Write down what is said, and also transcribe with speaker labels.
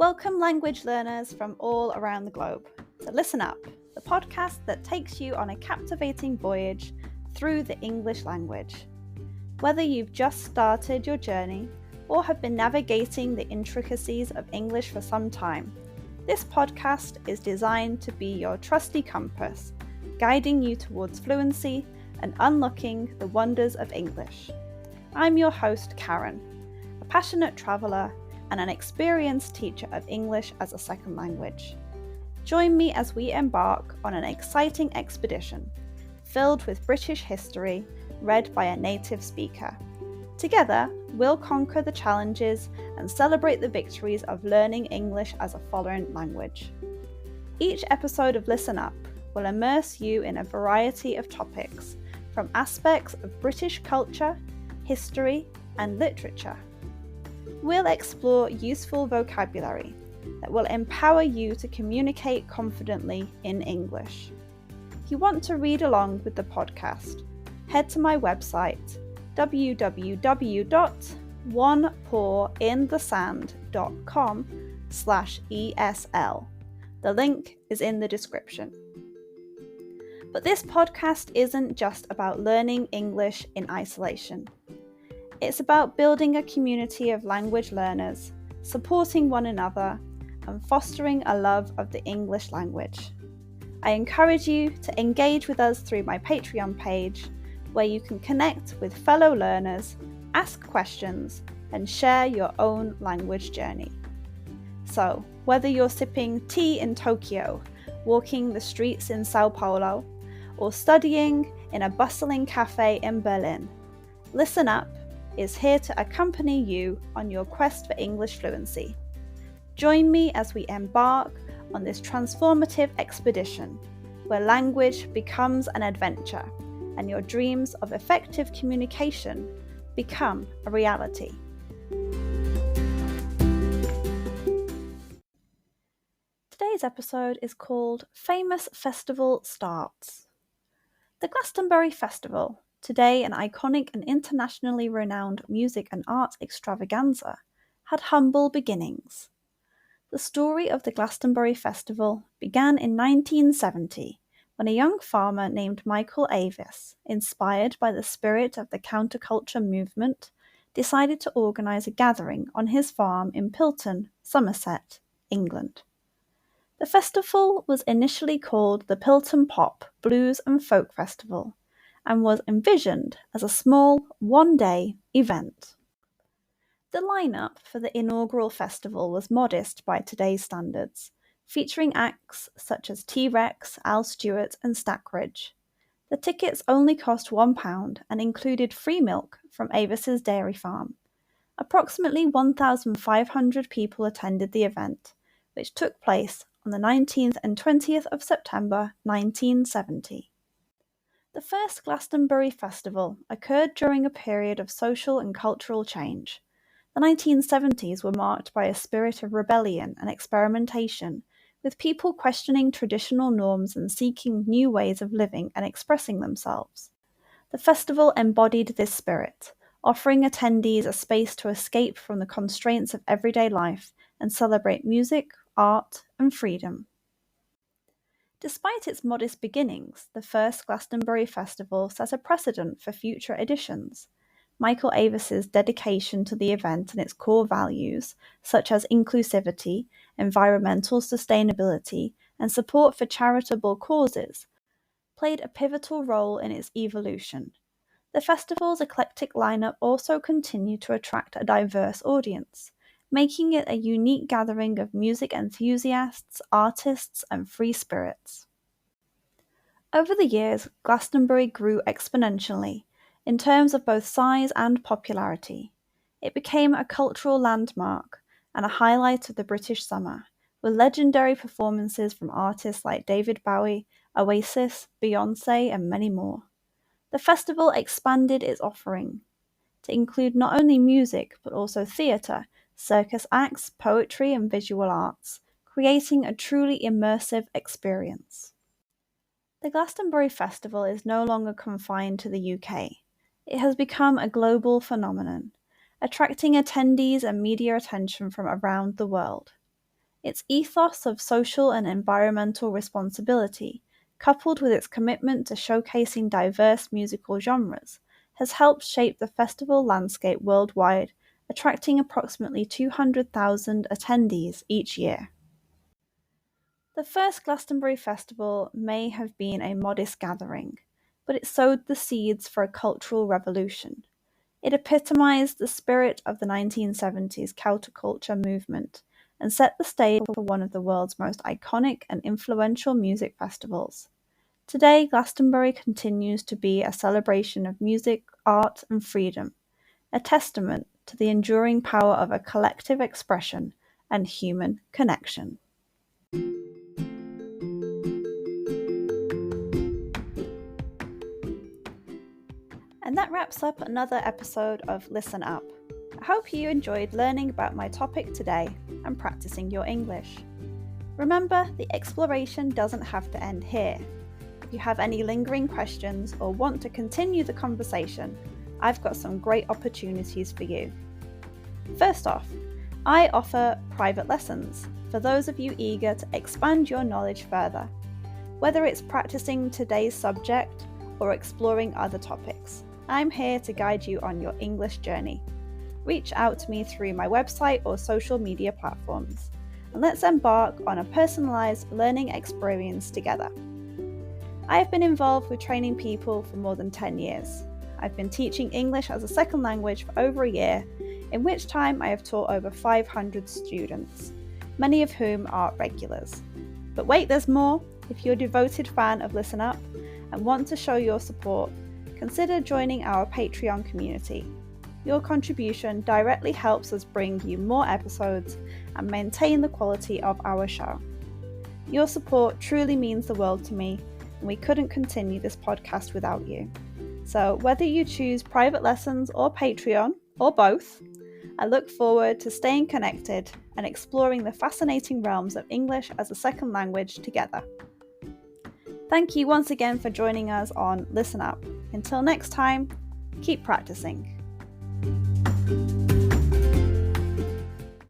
Speaker 1: Welcome language learners from all around the globe to Listen Up, the podcast that takes you on a captivating voyage through the English language. Whether you've just started your journey or have been navigating the intricacies of English for some time, this podcast is designed to be your trusty compass, guiding you towards fluency and unlocking the wonders of English. I'm your host, Karen, a passionate traveller and an experienced teacher of English as a second language. Join me as we embark on an exciting expedition filled with British history read by a native speaker. Together, we'll conquer the challenges and celebrate the victories of learning English as a foreign language. Each episode of Listen Up will immerse you in a variety of topics, from aspects of British culture, history, and literature. We'll explore useful vocabulary that will empower you to communicate confidently in English. If you want to read along with the podcast, head to my website www.onepawinthesand.com/ESL. The link is in the description. But this podcast isn't just about learning English in isolation. It's about building a community of language learners, supporting one another, and fostering a love of the English language. I encourage you to engage with us through my Patreon page, where you can connect with fellow learners, ask questions, and share your own language journey. So, whether you're sipping tea in Tokyo, walking the streets in Sao Paulo, or studying in a bustling cafe in Berlin, Listen Up is here to accompany you on your quest for English fluency. Join me as we embark on this transformative expedition where language becomes an adventure and your dreams of effective communication become a reality. Today's episode is called Famous Festival Starts. The Glastonbury Festival, today an iconic and internationally renowned music and art extravaganza, had humble beginnings. The story of the Glastonbury Festival began in 1970 when a young farmer named Michael Eavis, inspired by the spirit of the counterculture movement, decided to organise a gathering on his farm in Pilton, Somerset, England. The festival was initially called the Pilton Pop, Blues and Folk Festival, and was envisioned as a small, one-day event. The lineup for the inaugural festival was modest by today's standards, featuring acts such as T-Rex, Al Stewart and Stackridge. The tickets only cost £1 and included free milk from Avis's dairy farm. Approximately 1,500 people attended the event, which took place on the 19th and 20th of September 1970. The first Glastonbury Festival occurred during a period of social and cultural change. The 1970s were marked by a spirit of rebellion and experimentation, with people questioning traditional norms and seeking new ways of living and expressing themselves. The festival embodied this spirit, offering attendees a space to escape from the constraints of everyday life and celebrate music, art, and freedom. Despite its modest beginnings, the first Glastonbury Festival set a precedent for future editions. Michael Eavis's dedication to the event and its core values, such as inclusivity, environmental sustainability, and support for charitable causes, played a pivotal role in its evolution. The festival's eclectic lineup also continued to attract a diverse audience, making it a unique gathering of music enthusiasts, artists, and free spirits. Over the years, Glastonbury grew exponentially, in terms of both size and popularity. It became a cultural landmark and a highlight of the British summer, with legendary performances from artists like David Bowie, Oasis, Beyoncé, and many more. The festival expanded its offering to include not only music but also theatre, circus acts, poetry, and visual arts, creating a truly immersive experience. The Glastonbury Festival is no longer confined to the UK. It has become a global phenomenon, attracting attendees and media attention from around the world. Its ethos of social and environmental responsibility, coupled with its commitment to showcasing diverse musical genres, has helped shape the festival landscape worldwide, attracting approximately 200,000 attendees each year. The first Glastonbury Festival may have been a modest gathering, but it sowed the seeds for a cultural revolution. It epitomised the spirit of the 1970s counterculture movement and set the stage for one of the world's most iconic and influential music festivals. Today, Glastonbury continues to be a celebration of music, art, and freedom, a testament to the enduring power of a collective expression and human connection. And that wraps up another episode of Listen Up. I hope you enjoyed learning about my topic today and practicing your English. Remember, the exploration doesn't have to end here. If you have any lingering questions or want to continue the conversation, I've got some great opportunities for you. First off, I offer private lessons for those of you eager to expand your knowledge further, whether it's practicing today's subject or exploring other topics. I'm here to guide you on your English journey. Reach out to me through my website or social media platforms, and let's embark on a personalised learning experience together. I have been involved with training people for more than 10 years. I've been teaching English as a second language for over a year, in which time I have taught over 500 students, many of whom are regulars. But wait, there's more. If you're a devoted fan of Listen Up and want to show your support, consider joining our Patreon community. Your contribution directly helps us bring you more episodes and maintain the quality of our show. Your support truly means the world to me, and we couldn't continue this podcast without you. So whether you choose private lessons or Patreon, or both, I look forward to staying connected and exploring the fascinating realms of English as a second language together. Thank you once again for joining us on Listen Up. Until next time, keep practicing.